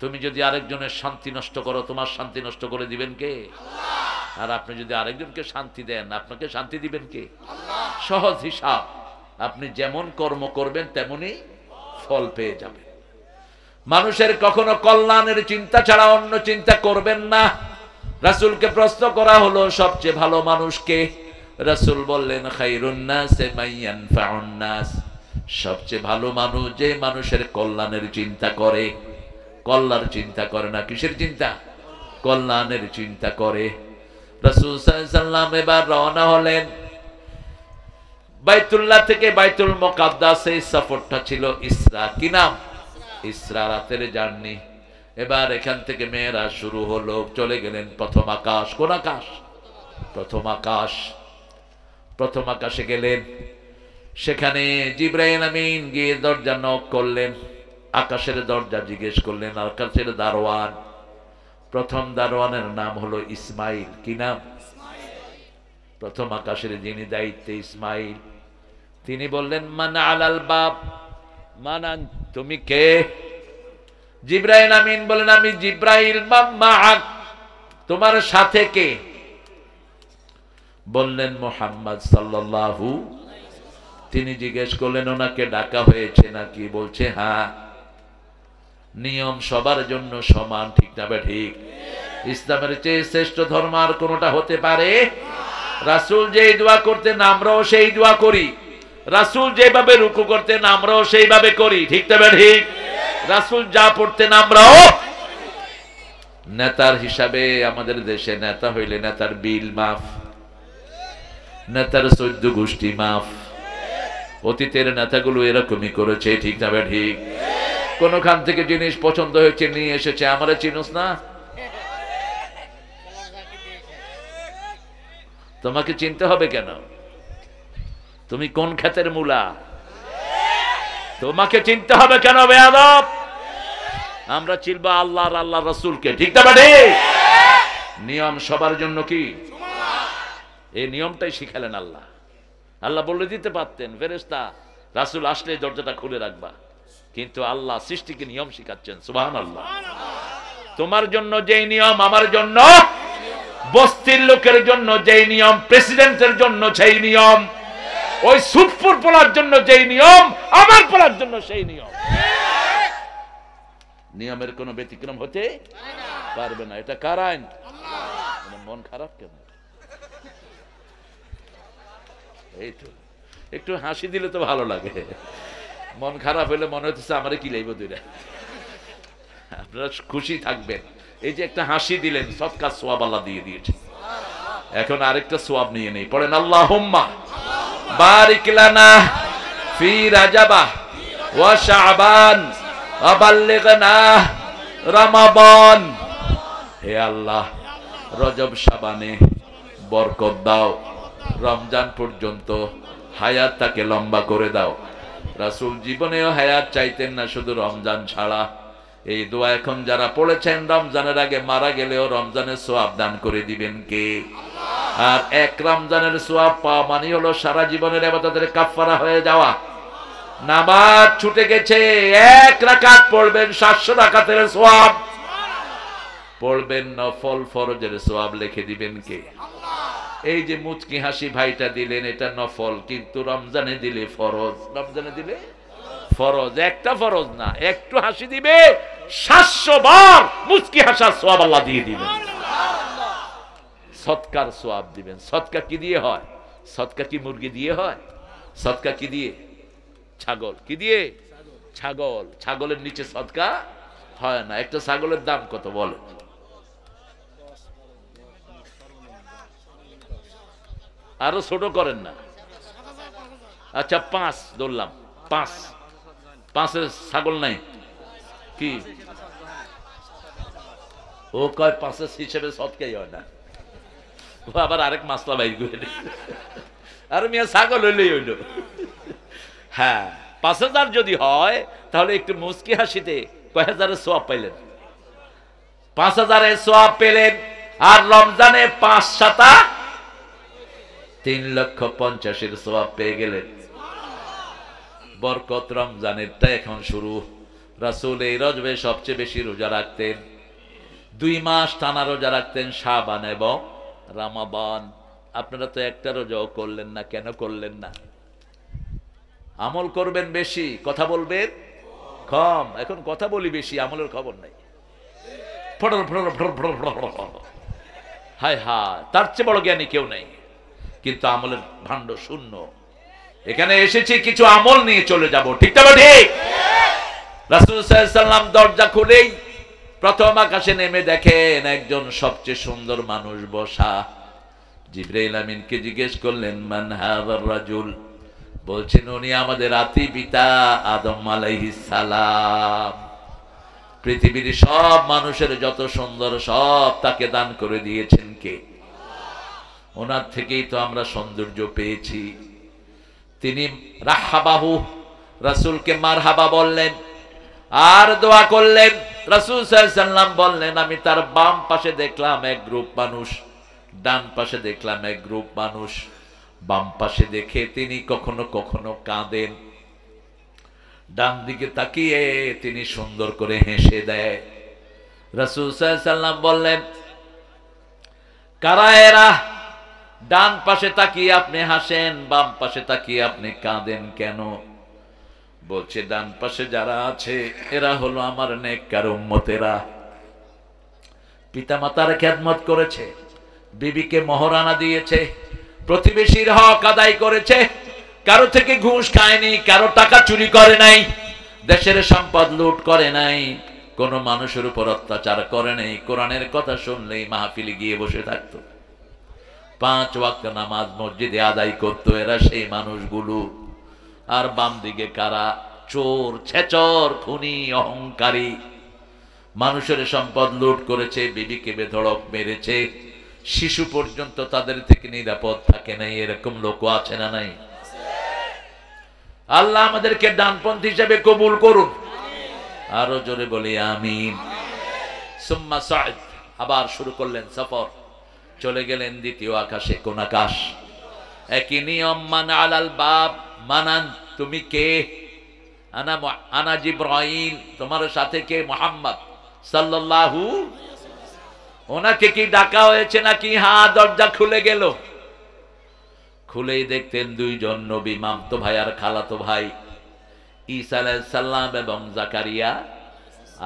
তুমি যদি আরেকজনের শান্তি নষ্ট করো, তোমার শান্তি নষ্ট করে দিবেন কে? আর আপনি যদি আরেকজনকে শান্তি দেন, আপনাকে শান্তি দিবেন কে? সহজ হিসাব, আপনি যেমন কর্ম করবেন তেমনি ফল পেয়ে যাবেন। মানুষের কখনো কল্যাণের চিন্তা ছাড়া অন্য চিন্তা করবেন না। রাসূলকে প্রশ্ন করা হলো, সবচেয়ে ভালো মানুষ কে? রাসূল বললেন, খায়রুন নাসি মান ইয়ানফাউন নাস। সবচেয়ে ভালো মানুষ যে মানুষের কল্যাণের চিন্তা করে। কল্যাণ চিন্তা করে না, কিসের চিন্তা? কল্যাণের চিন্তা করে। রাসূল সাল্লাল্লাহু আলাইহি ওয়াসাল্লাম এবার রওনা হলেন বাইতুল্লাহ থেকে বাইতুল মুকাদ্দাসে। সফরটা ছিল ইসরা। কি নাম? ইসরা, রাতের জার্নি। এবার এখান থেকে মেয়েরাজ শুরু হলো। চলে গেলেন প্রথম আকাশ। কোন আকাশ? প্রথম আকাশ। প্রথম আকাশে গেলেন, সেখানে জিবরাইল আমিন গিয়ে দরজা নক করলেন। আকাশের দরজা জিজ্ঞেস করলেন, আকাশের দারোয়ান। প্রথম দারোয়ানের নাম হলো ইসমাইল। কি নাম? প্রথম আকাশের যিনি দায়িত্বে, ইসমাইল। তিনি বললেন, মান আলাল বাব। মানান, তুমি কে? জিবরাইল আমিন বলেন, আমি জিবরাইল। মাআক, তোমার সাথে কে? বললেন মুহাম্মদ সাল্লাল্লাহু। তিনি জিজ্ঞেস করলেন, ওনাকে ডাকা হয়েছে নাকি? বলছে হ্যাঁ। নিয়ম সবার জন্য সমান, ঠিক না? ঠিক। ইসলামের চেয়ে শ্রেষ্ঠ ধর্ম আর কোনটা হতে পারে? রাসূল যেই দোয়া করতেন আমরাও সেই দোয়া করি। রাসূল যেভাবে রুকু করতেন আমরাও সেইভাবে করি, ঠিক না? ঠিক। রাসূল যা পড়তেন আমরাও। নেতার হিসাবে আমাদের দেশে নেতা হইলে নেতার বিল মাফ, নেতার 14 গোষ্ঠী মাফ। অতীতের নেতাগুলো এরকমই করেছে, ঠিক না? ঠিক। কোনখান থেকে জিনিস পছন্দ হয়েছে নিয়ে এসেছে, আমারে চিনোস না? তোমাকে চিনতে হবে কেন? তুমি কোন ক্ষেতের মূলা? তোমাকে চিনতে হবে কেন বেয়াদব? আমরা চিনব আল্লাহ আর আল্লাহ রাসূলকে, ঠিক না? ঠিক। নিয়ম সবার জন্য কি? এই নিয়মটাই শিখালেন আল্লাহ। আল্লাহ বলে দিতে পারতেন, ফেরেশতা রাসূল আসলে দরজাটা খুলে রাখবা, কিন্তু আল্লাহ সৃষ্টিকে নিয়ম শিখাচ্ছেন। সুবহানাল্লাহ। তোমার জন্য যেই নিয়ম, আমার জন্য, বস্তির লোকের জন্য যেই নিয়ম, প্রেসিডেন্টের জন্য সেই নিয়ম, ওই সুটপুর পোলার জন্য যেই নিয়ম, আমার পোলার জন্য সেই নিয়ম। নিয়মের কোনো ব্যতিক্রম হতে পারবে না। এটা কার আইন? মন খারাপ কেন? এই তো একটু হাসি দিলে তো ভালো লাগে। মন খারাপ হলে মনে হচ্ছে আমারে কি লাইব দুইটা। আপনারা খুশি থাকবেন। এই যে একটা হাসি দিলেন, সদকা সওয়াব আল্লাহ দিয়ে দিয়েছে। এখন আরেকটা সওয়াব নিয়ে নেই। পড়েন, আল্লাহুম্মা বারিক লানা ফি রাজাবা ওয়া শাবান ওয়া বাল্লিগনা রমাদান। হে আল্লাহ, রজব শাবানে বরকত দাও, রমজান পর্যন্ত হায়াতটাকে লম্বা করে দাও। রাসূল জীবনেও হায়াত চাইতেন না, শুধু রমজান ছাড়া। এই দোয়া এখন যারা পড়েছেন রমজানের আগে মারা গেলেও রমজানের সওয়াব দান করে দিবেন কে? আর এক রমজানের সওয়াব পাওয়া মানে হলো সারা জীবনের ইবাদতের কাফারা হয়ে যাওয়া। নামাজ ছুটে গেছে, এক রাকাত পড়বেন 700 রাকাতের সওয়াব, পড়বেন নফল ফরজের সওয়াব লিখে দিবেন কে? এই যে মুচকি হাসি ভাইটা দিলেন এটা নফল, কিন্তু রমজানে দিলে ফরজ। রমজানে দিলে ফরজ, একটা ফরজ না, একটু হাসি দিবে 700 বার মুচকি হাসার সওয়াব আল্লাহ দিয়ে দিবেন। সদকার সওয়াব দিবেন। সদকা কি দিয়ে হয়? সদকা কি মুরগি দিয়ে হয়? সদকা কি দিয়ে? ছাগল। কি দিয়ে? ছাগল। ছাগলের নিচে সদকা হয় না। একটা ছাগলের দাম কত বলে? আরো ছোট করেন না। আচ্ছা 5 ধরলাম, 5। 5-এর ছাগল নাই কি? ও কয় 5-এর হিসেবে সদকাই হয় না। ও আবার আরেক মাসলা বাইর করে। আর মিয়া ছাগল হইলেই হইল। হ্যাঁ, 5000 যদি হয় তাহলে একটু মুচকি হাসিতে কয় হাজারের সওয়াব পাইলেন? 5000-এর সওয়াব পেলেন। আর রমজানে 5 সাতা 3,50,000-এর সওয়াব পেয়ে গেলেন। বরকত রমজানেরটা এখন শুরু। রাসূল এই রজবে সবচেয়ে বেশি রোজা রাখতেন। 2 মাস টানা রোজা রাখতেন, শাবান এবং রমাদান। আপনারা তো একটা রোজাও করলেন না, কেন করলেন না? আমল করবেন বেশি, কথা বলবেন কম। এখন কথা বলি বেশি, আমলের খবর নাই। হায় হায়, তার চেয়ে বড় জ্ঞানী কেউ নেই, কিন্তু আমলের ভাণ্ড শূন্য। এখানে এসেছি কিছু আমল নিয়ে চলে যাব, ঠিক না? ঠিক। রাসূল সাল্লাল্লাহু আলাইহি ওয়াসাল্লাম দরজা খুলেই প্রথম আকাশে নেমে দেখেন একজন সবচেয়ে সুন্দর মানুষ বসা। জিবরাইল আমিনকে জিজ্ঞেস করলেন, মান হাযার রাজুল? বলছেন উনি আমাদের আতি পিতা আদম আলাইহিস সালাম। পৃথিবীর সব মানুষের যত সুন্দর সব তাকে দান করে দিয়েছেন কে? ওনার থেকেই তো আমরা সৌন্দর্য পেয়েছি। তিনি রাহাবাহু, রাসূলকে মারহাবা বললেন আর দোয়া করলেন। রাসূল সাল্লাল্লাহু আলাইহি ওয়াসাল্লাম বললেন, আমি তার বাম পাশে দেখলাম এক গ্রুপ মানুষ, ডান পাশে দেখলাম এক গ্রুপ মানুষ। বাম পাশে দেখে তিনি কখনো কখনো কাঁদেন, ডান দিকে তাকিয়ে তিনি সুন্দর করে হেসে দেয়। রাসূল সাল্লাল্লাহু আলাইহি ওয়াসাল্লাম বললেন, কারা এরা? ডান পাশে তাকিয়ে আপনি হাসেন, বাম পাশে তাকিয়ে আপনি কাঁদেন কেন? বলছে, ডান পাশে যারা আছে এরা হলো আমার নেককার উম্মতেরা। পিতামাতার খেদমত করেছে, বিবিকে মহরানা দিয়েছে, প্রতিবেশীর হক আদায় করেছে, কারো থেকে ঘুষ খায়নি, কারো টাকা চুরি করে নাই, দেশের সম্পদ লুট করে নাই, কোন মানুষের উপর অত্যাচার করে নাই। কোরআনের কথা শুনলেই মাহফিলে গিয়ে বসে থাকতো, 5 ওয়াক্ত নামাজ মসজিদে আদায় করতো। এরা সেই মানুষগুলো। আর বাম দিকে কারা? চোর, ছেচর, খুনি, অহংকারী, মানুষের সম্পদ লুট করেছে, বিবিকে বেধড়ক মেরেছে, শিশু পর্যন্ত তাদের থেকে নিরাপদ থাকে নাই। এরকম লোকও আছে না নাই? আল্লাহ আমাদেরকে ডানপন্থী হিসেবে কবুল করুন। আরো জোরে বলি আমিন। সুম্মা সাইদ, আবার শুরু করলেন সফর। চলে গেলেন দ্বিতীয় আকাশে। কোন আকাশ? একই নিয়ম। মান আলাল বাব, মানান তুমি কে? আনা জিবরাইল, তোমার সাথে কে? মুহাম্মদ সাল্লাল্লাহু। ওনাকে কি ডাকা হয়েছে নাকি? হ্যাঁ, দরজা খুলে গেল। খুলেই দেখতেন 2 জন নবী, মামতো ভাই আর খালাতো ভাই, ঈসা আলাইহিস সালাম এবং জাকারিয়া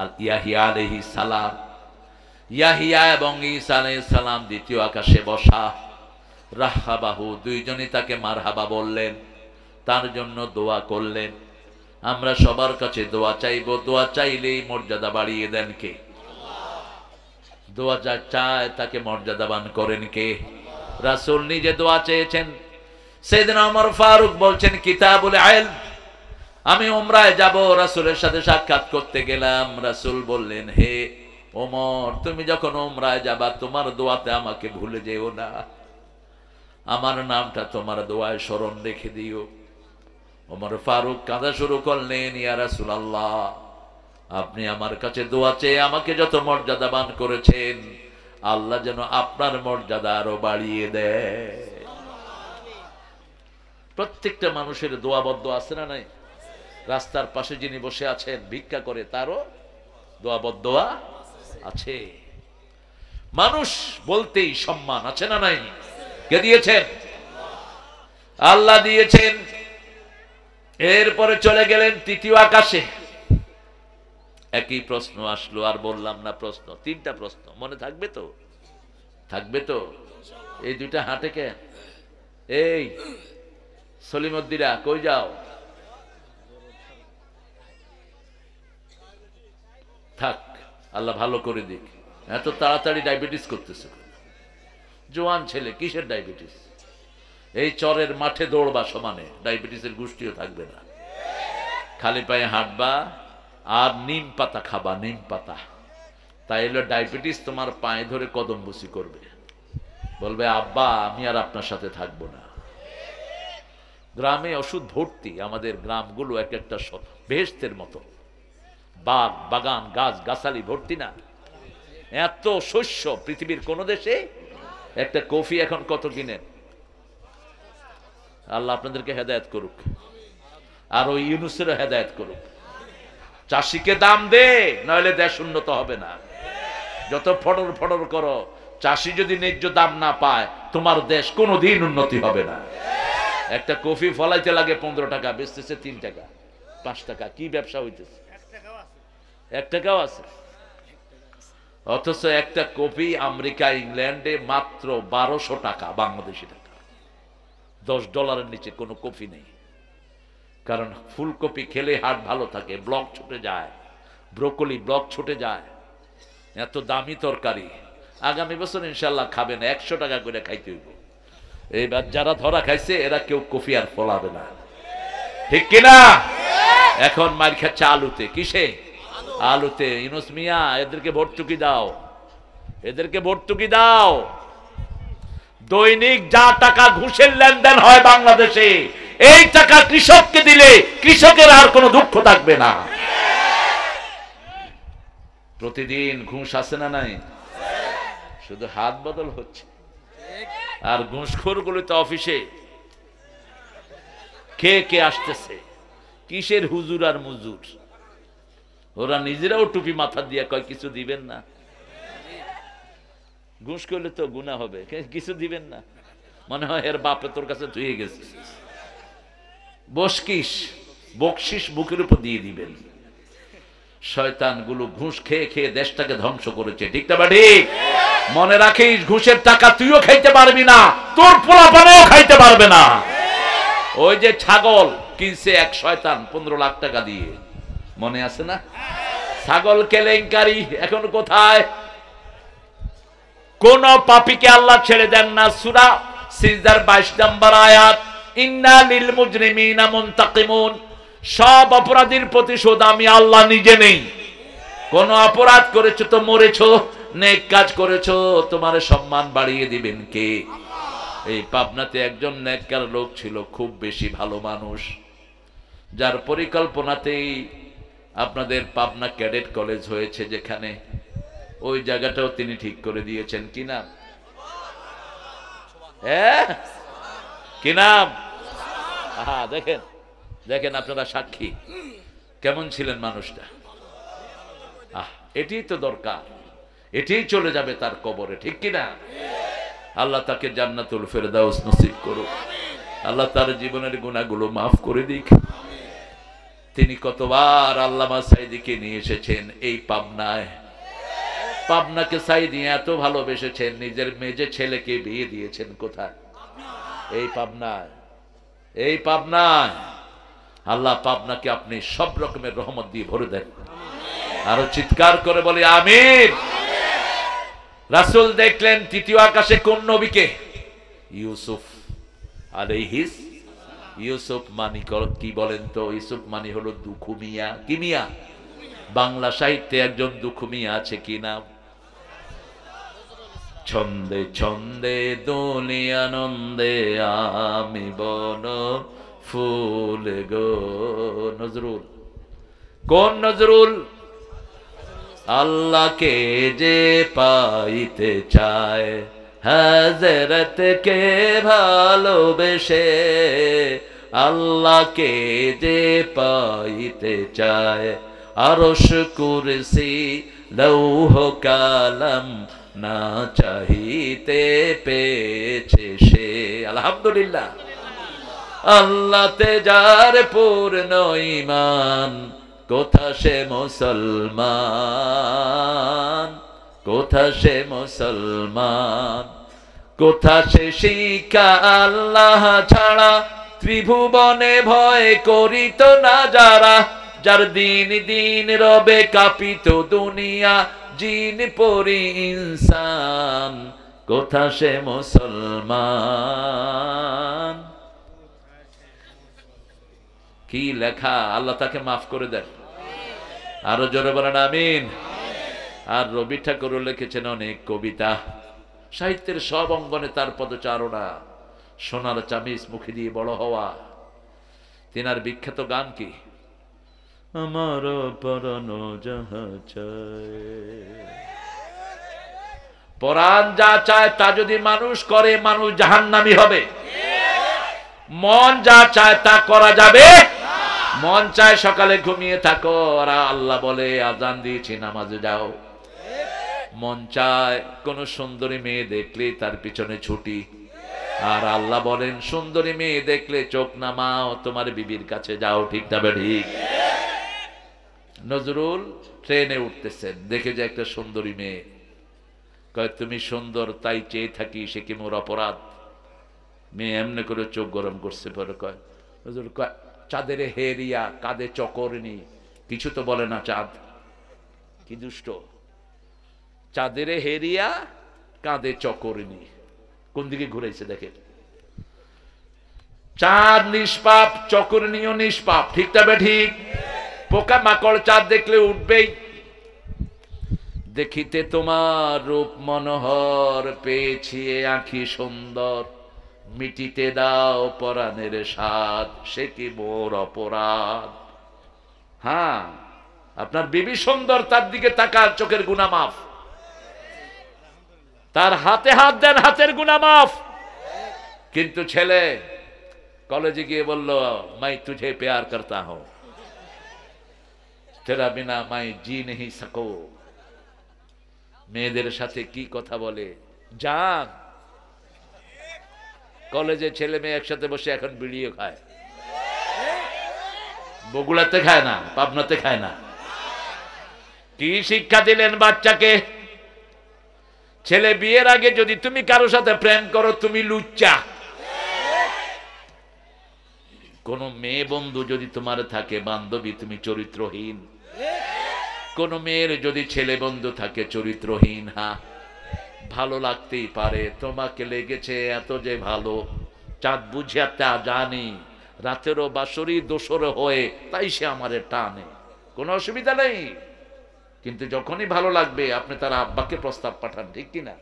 আর ইয়াহিয়া আলাইহিস সালাম। ইয়াহিয়া এবং ঈসা আলাইহিস সালাম দ্বিতীয় আকাশে বসা। রাহাবাহু, 2 জনই তাকে মারহাবা বললেন, তার জন্য দোয়া করলেন। আমরা সবার কাছে দোয়া চাইব, দোয়া চাইলেই মর্যাদা বাড়িয়ে দেন কে? দোয়া যা চায় তাকে মর্যাদাবান করেন কে? রাসূল নিজে দোয়া চেয়েছেন। সাইয়েদনা ওমর ফারুক বলছেন, কিতাবুল ইলম, আমি উমরায় যাব, রাসূলের সাথে সাক্ষাৎ করতে গেলাম। রাসূল বললেন, হে ওমর, তুমি যখন উমরায় যাবা তোমার দোয়াতে আমাকে ভুলে যেও না, আমার নামটা তোমার দোয়ায় স্মরণ রেখে দিও। ওমর ফারুক কাঁদা শুরু করলেন, ইয়া রাসূলুল্লাহ, আপনি আমার কাছে দোয়া চেয়ে আমাকে যত মর্যাদাবান করেছেন, আল্লাহ যেন আপনার মর্যাদা আরো বাড়িয়ে দেয়। প্রত্যেকটা মানুষের দোয়াবদ্ধ আছে না নাই? রাস্তার পাশে যিনি বসে আছেন ভিক্ষা করে, তারও দোয়াবদ্ধ আছে। মানুষ বলতেই সম্মান আছে না নাই? কে দিয়েছেন? আল্লাহ দিয়েছেন। এরপরে চলে গেলেন তৃতীয় আকাশে। একই প্রশ্ন আসলো, আর বললাম না প্রশ্ন, তিনটা প্রশ্ন মনে থাকবে তো? থাকবে তো? এই দুইটা হাঁটে কেন? এই সলিমুদ্দিরা কই যাও? থাক, আল্লাহ ভালো করে দিক। এত তাড়াতাড়ি ডায়াবেটিস করতেছে। জোয়ান ছেলে, কিসের ডায়াবেটিস? এই চরের মাঠে দৌড়বা সমানে, ডায়াবেটিসের গোষ্ঠীও থাকবে না। খালি পায়ে হাঁটবা আর নিম পাতা খাবা, নিম পাতা। তাইলে ডায়াবেটিস তোমার পায়ে ধরে কদম বুসি করবে, বলবে আব্বা আমি আর আপনার সাথে থাকবো না। গ্রামে ওষুধ ভর্তি, আমাদের গ্রামগুলো এক একটা বেহেশতের মতো, বাগ বাগান গাছ গাছালি ভর্তি না? এত শস্য পৃথিবীর কোন দেশে। একটা কফি এখন কত কিনেন? আল্লাহ আপনাদেরকে হেদায়েত করুক, আর ওই ইউনুসেরও হেদায়েত করুক। চাষিকে দাম দে, নইলে দেশ উন্নত হবে না। যত ফডর ফডর করো, চাষি যদি ন্যায্য দাম না পায় তোমার দেশ কোনোদিন উন্নতি হবে না। একটা কফি ফলাইতে লাগে 15 টাকা, বেচতেছে 3 টাকা 5 টাকা। কি ব্যবসা হইতেছে? 1 টাকাও আছে। অথচ একটা কফি আমেরিকা ইংল্যান্ডে মাত্র 1200 টাকা, বাংলাদেশি টাকা। $10 নিচে কোনো কফি নেই। কারণ ফুলকপি খেলে হার্ট ভালো থাকে, ব্লক ছুটে যায়, ব্রোকলি ব্লক ছুটে যায়। এত দামি তরকারি। আগামী বছর ইনশাল্লাহ খাবেন, 100 টাকা করে খাইতে হইব। এইবার যারা ধরা খাইছে এরা কেউ কফি আর ফলাবে না, ঠিক কিনা? এখন মার খাচ্ছে আলুতে। কিসে? আলুতে। ইউনুস মিয়া, এদেরকে ভর্তুকি দাও, এদেরকে ভর্তুকি দাও। দৈনিক যা টাকা ঘুষের লেনদেন হয় বাংলাদেশে, এই টাকা কৃষককে দিলে কৃষকের আর কোনো দুঃখ থাকবে না। প্রতিদিন ঘুষ আসে না নাই? শুধু হাত বদল হচ্ছে। আর ঘুষখোর গুলো তো অফিসে কে কে আসতেছে, কিসের হুজুর আর মুজুর। ওরা নিজেরাও টুপি মাথা দিয়ে কয় কিছু দিবেন না। ঘুষ করলে তো গুনাহ হবে, কিছু দিবেন না। মনে হয় এর বাপে তোর কাছে ধুয়ে গেছে। বকশিস বুকের উপর দিয়ে দিবেন। শয়তান গুলো ঘুষ খেয়ে খেয়ে দেশটাকে ধ্বংস করেছে, ঠিক না ঠিক? মনে রাখিস, ঘুষের টাকা তুইও খাইতে পারবি না, তোর পোলাপানেও খাইতে পারবে না। ওই যে ছাগল কিনছে এক শয়তান 15 লাখ টাকা দিয়ে, মনে আছে না? ছাগল কেলেঙ্কারি এখন কোথায়? কোন পাপীকে আল্লাহ ছেড়ে দেন না। সূরা সিজদার 22 নম্বর আয়াত, ইন্না লিল মুজরিমিনা মুনতাকিমুন। সব অপরাধীর প্রতিশোধ আমি আল্লাহ নিজে নেই। কোন অপরাধ করেছো তো মরেছো, নেক কাজ করেছো তোমার সম্মান বাড়িয়ে দিবেন কে? এই পাবনাতে একজন নেককার লোক ছিল, খুব বেশি ভালো মানুষ, যার পরিকল্পনাতেই আপনাদের পাবনা ক্যাডেট কলেজ হয়েছে, যেখানে ওই জায়গাটাও তিনি ঠিক করে দিয়েছেন। কি নাম? কি নাম? দেখেন দেখেন, আপনারা সাক্ষী, কেমন ছিলেন মানুষটা। এটাই তো দরকার, এটাই চলে যাবে তার কবরে, ঠিক কিনা? আল্লাহ তাকে জান্নাতুল ফেরদাউস নসিব করুক। আল্লাহ তার জীবনের গুনাহগুলো মাফ করে দিক। তিনি কতবার আল্লামা সাইদিকে নিয়ে এসেছেন এই পাবনায়। পাবনাকে সাইদি এত ভালোবেসেছেন, নিজের মেজে ছেলেকে বিয়ে দিয়েছেন কোথায়? এই পাবনায়। এই পাবনায়। আল্লাহ পাবনাকে আপনি সব রকমের রহমত দিয়ে ভরে দেন। আরো চিৎকার করে বলি আমিন। রাসূল দেখলেন তৃতীয় আকাশে কোন নবীকে? ইউসুফ আলাইহিস। ইউসুফ মানি কি বলেন তো? ইউসুফ মানি হলো দুখু মিয়া। কি মিয়া? বাংলা সাহিত্যে একজন দুখু মিয়া আছে, কি নাম? ছন্দে ছন্দে দোলে আনন্দে আমি বন ফুল গো। নজরুল। কোন নজরুল? আল্লাহকে যে পাইতে চায়, হযরতকে ভালোবেসে, আল্লাহকে যে পাইতে চায়, আরশ কুরসি লৌহ কালাম না চাহিতে পেয়েছে সে। আলহামদুলিল্লাহ। আল্লাহতে যার পূর্ণ ঈমান, কোথা সে মুসলমান, কোথা সে মুসলমান, কোথা সে শিক্ষা আল্লাহ ছাড়া ত্রিভুবনে ভয় করিত না যারা, যার দিন দিন রবে কাঁপিত দুনিয়া, জিন পরি ইনসান, কোথা সে মুসলমান। কি লেখা! আল্লাহ তাকে মাফ করে দেন। আরো জোরে বলেন আমিন। আর রবি ঠাকুরও লিখেছেন অনেক কবিতা। সাহিত্যের সব অঙ্গনে তার পদচারণা। সোনার চামিচ মুখে দিয়ে বড় হওয়া। তিনার বিখ্যাত গান কি? আমার পরানো যাহা চায়, পরাণ যা চায় তা যদি মানুষ করে, মানুষ জাহান্নামী হবে। মন যা চায় তা করা যাবে। মন চায় সকালে ঘুমিয়ে থাকো, আর আল্লাহ বলে আজান দিয়েছি নামাজে যাও। মন চায় কোন সুন্দরী মেয়ে দেখলে তার পিছনে ছুটি, আর আল্লাহ বলেন সুন্দরী মেয়ে দেখলে চোখ নামাও, তোমার বিবির কাছে যাও। ঠিক তবে ঠিক। নজরুল ট্রেনে উঠতেছেন, দেখে যে একটা সুন্দরী মেয়ে। কয় তুমি সুন্দর তাই চেয়ে থাকি, সে কি মোর অপরাধ? মেয়ে এমনি করে চোখ গরম করছে। পরে কয় নজরুল, কয় চাঁদের হেরিয়া কাঁধে চকরনি। কিছু তো বলে না চাঁদ, কি দুষ্ট। চাঁদের হেরিয়া কাঁধে চকরনি, কোন দিকে ঘুরাইছে দেখেন। চাঁদ নিষ্পাপ, চকরনিও নিষ্পাপ। ঠিক তবে ঠিক। পোকা মাকড় চাঁদ দেখলে উঠবেই। দেখিতে তোমার রূপ মনোহর, পেয়েছি আঁখি সুন্দর, মিটিতে দাও পরাণের স্বাদ, সে কি মোর অপরাধ? হ্যাঁ, আপনার বিবি সুন্দর, তার দিকে তাকান, চোখের গুনাহ মাফ। তার হাতে হাত দেন, হাতের গুনাহ মাফ। কিন্তু ছেলে কলেজে গিয়ে বলল, মাই তুঝে প্যার করতা হুঁ, তেরা বিনা মাই জি নেহি সকো। মেয়েদের সাথে কি কথা বলে জান। কলেজে ছেলে মেয়ে একসাথে বসে এখন বিড়িও খায়। বগুড়াতে খায় না, পাবনাতে খায় না। কি শিক্ষা দিলেন বাচ্চাকে? ছেলে বিয়ের আগে যদি তুমি কারোর সাথে প্রেম করো, তুমি লুচ্চা। কোন মেয়ে বন্ধু যদি তোমার থাকে, বান্ধবী, তুমি চরিত্রহীন। কোন মেয়ের যদি ছেলে বন্ধু থাকে, চরিত্রহীন। হ্যাঁ, ভালো লাগতেই পারে, তোমাকে লেগেছে এত যে ভালো, চাঁদ বুঝিয়া তা জানি, রাতেরও বাসরি দোসর হয়ে তাই সে আমারে টানে, কোনো অসুবিধা নেই। কিন্তু যখনই ভালো লাগবে আপনি তার আব্বাকে প্রস্তাব পাঠান। ঠিক কিনা?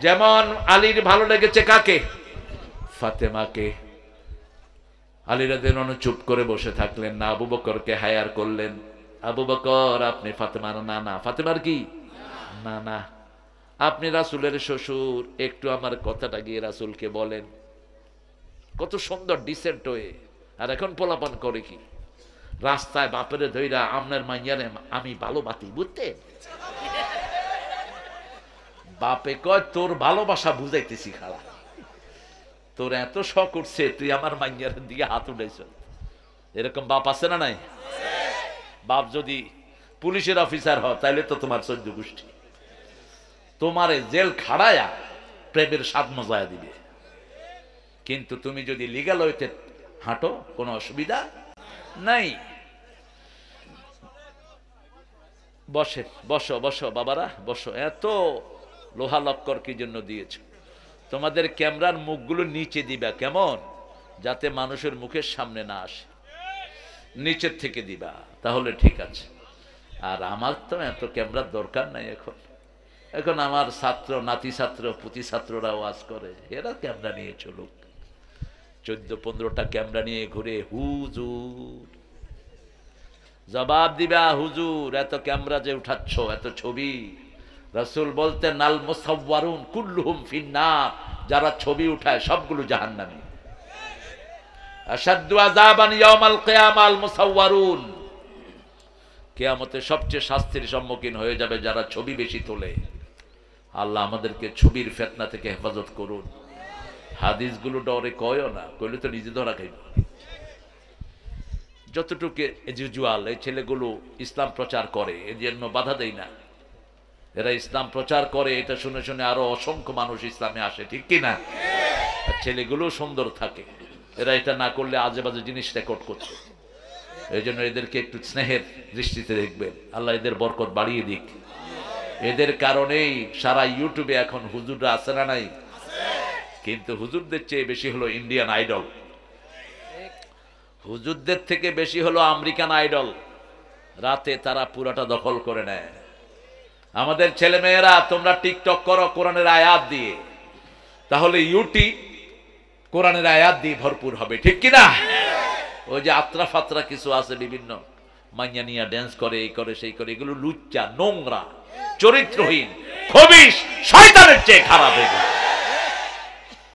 যেমন আলীর ভালো লেগেছে কাকে? ফাতেমাকে। আলী রাদিয়াল্লাহু আনহু চুপ করে বসে থাকলেন না, আবু বকরকে হায়ার করলেন। আবু বকর, আপনি ফাতেমার নানা। ফাতেমার কি নানা? আপনি রাসূলের শ্বশুর, একটু আমার কথাটা গিয়ে রাসূলকে বলেন। কত সুন্দর ডিসেন্ট হয়ে। আর এখন পোলাপান করে কি? রাস্তায় বাপেরে ধইরা আপনার মাইয়ারে আমি ভালোবাসি, বুঝতে? বাপে কয় তোর ভালোবাসা বুঝাইতেছি খালা, তোর এত শখ উঠছে তুই আমার মাইয়ার দিকে হাত উঠাইছ। এরকম বাপ আছে না নাই? বাপ যদি পুলিশের অফিসার হয় তাহলে তো তোমার 14 গোষ্ঠী তোমারে জেল খাড়ায়া প্রেমের স্বাদ মজায়া দিবে। কিন্তু তুমি যদি লিগ্যাল ওয়েতে হাঁটো, কোনো অসুবিধা নাই। বসে, বসো বসো বাবারা বসো। এত লোহা লক্কর কি জন্য দিয়েছ? তোমাদের ক্যামেরার মুখগুলো নিচে দিবা, কেমন যাতে মানুষের মুখের সামনে না আসে, নিচের থেকে দিবা, তাহলে ঠিক আছে। আর আমার তো এত ক্যামেরার দরকার নাই। এখন আমার ছাত্র, নাতি ছাত্র, পুতি ছাত্ররা ওয়াজ করে, এরা ক্যামেরা নিয়ে চলুক। 14-15টা ক্যামেরা নিয়ে ঘুরে, হুজুর জবাব দিবা, হুজুর এত ক্যামেরা যে উঠাচ্ছ, এত ছবি। রাসূল বলতেন আল মুসাওয়ারুন কুল্লুহুম ফিন্নার, যারা ছবি উঠায় সবগুলো জাহান্নামী। আশাদ্দু আযাবান ইয়াউমাল কিয়ামা আল মুসাওয়ারুন, কিয়ামতে সবচেয়ে শাস্তির সম্মুখীন হয়ে যাবে যারা ছবি বেশি তোলে। আল্লাহ আমাদেরকে ছবির ফিতনা থেকে হেফাজত করুন। হাদিসগুলো ডরে কয়ও না, কইলে তো নিজে ধরা খাইব। যতটুকু এজুজুয়াল এই ছেলেগুলো ইসলাম প্রচার করে, এর জন্য বাধা দেই না। এরা ইসলাম প্রচার করে, এটা শুনে শুনে আরো অসংখ্য মানুষ ইসলামে আসে, ঠিক কি না? আর ছেলেগুলো সুন্দর থাকে। এরা এটা না করলে আজে বাজে জিনিস রেকর্ড করছে। এই জন্য এদেরকে একটু স্নেহের দৃষ্টিতে দেখবেন, আল্লাহ এদের বরকত বাড়িয়ে দিক। এদের কারণেই সারা ইউটিউবে এখন হুজুররা আছে না নাই? কিন্তু হুজুরদের চেয়ে বেশি হলো ইন্ডিয়ান আইডল, হুজুরদের থেকে বেশি হলো আমেরিকান আইডল। রাতে তারা পুরাটা দখল করে নেয়। আমাদের ছেলে মেয়েরা, তোমরা টিকটক করো কোরআনের আয়াত দিয়ে, তাহলে ইউটিউব কোরআনের আয়াত দিয়ে ভরপুর হবে, ঠিক কিনা? ওই যে আত্রা ফাত্রা কিছু আছে, বিভিন্ন মাইয়া নিয়া ড্যান্স করে, এই করে সেই করে, এগুলো লুচ্চা, নোংরা, চরিত্রহীন, খবিশ, শয়তানের চেয়ে খারাপ এগুলো।